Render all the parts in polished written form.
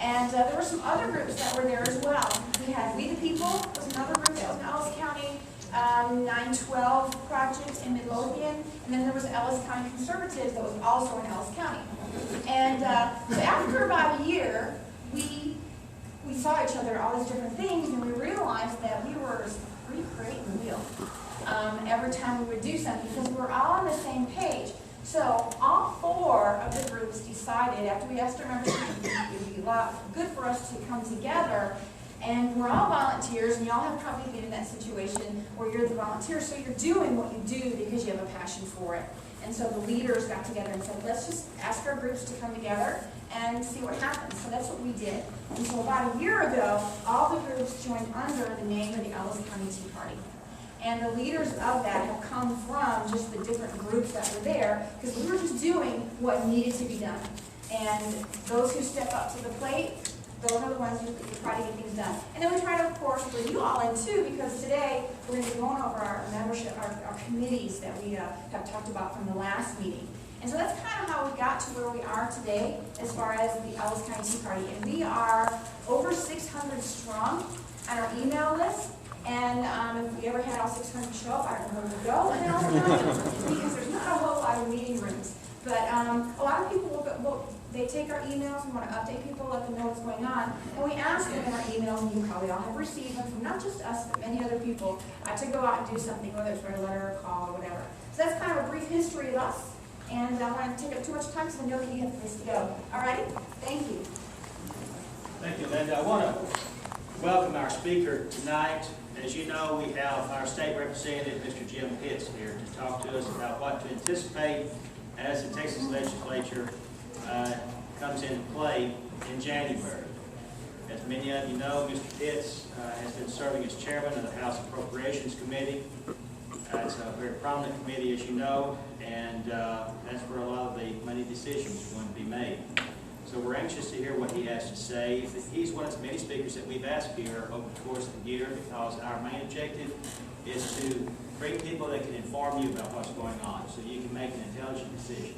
And there were some other groups that were there as well. We had We the People, was another group that was in Ellis County, 912 Project in Midlothian, and then there was Ellis County Conservatives that was also in Ellis County. And so after about a year, we saw each other, all these different things, and we realized that we were recreating the wheel every time we would do something, because we were all on the same page. So all four of the groups decided, after we asked our members, it would be a lot good for us to come together. And we're all volunteers, and y'all have probably been in that situation where you're the volunteer, so you're doing what you do because you have a passion for it. And so the leaders got together and said, let's just ask our groups to come together and see what happens. So that's what we did. And so about a year ago, all the groups joined under the name of the Ellis County Tea Party. And the leaders of that have come from just the different groups that were there, because we were just doing what needed to be done. And those who step up to the plate, those are the ones who try to get things done. And then we try to, of course, bring you all in too, because today we're going to be going over our membership, our committees that we have talked about from the last meeting. And so that's kind of how we got to where we are today as far as the Ellis County Tea Party. And we are over 600 strong on our email list. And if we ever had all 600 show up, I don't know where to go and all the time, because there's not a whole lot of meeting rooms. But a lot of people they take our emails and want to update people, let them know what's going on. And we ask them in our emails, and you probably all have received them from not just us, but many other people, to go out and do something, whether it's write a letter or call or whatever. So that's kind of a brief history of us. And I don't want to take up too much time, because I know that you have a place to go. All righty? Thank you. Thank you, Linda. I want to welcome our speaker tonight. As you know, we have our state representative, Mr. Jim Pitts, here to talk to us about what to anticipate as the Texas legislature comes into play in January. As many of you know, Mr. Pitts has been serving as chairman of the House Appropriations Committee. It's a very prominent committee, as you know, and that's where a lot of the money decisions are going to be made. So we're anxious to hear what he has to say. He's one of the many speakers that we've asked here over the course of the year, because our main objective is to bring people that can inform you about what's going on so you can make an intelligent decision.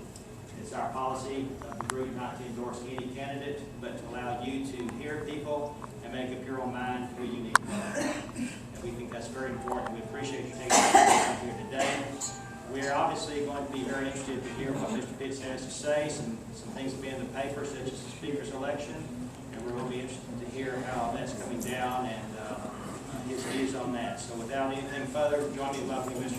It's our policy of the group not to endorse any candidate, but to allow you to hear people and make up your own mind who you need to know. And we think that's very important. We appreciate you taking the time here today. We're obviously going to be very interested to hear what Mr. Pitts has to say. Some things will be in the paper, such as the speaker's election, and we're going to be interested to hear how that's coming down and his views on that. So without anything further, join me in welcoming Mr.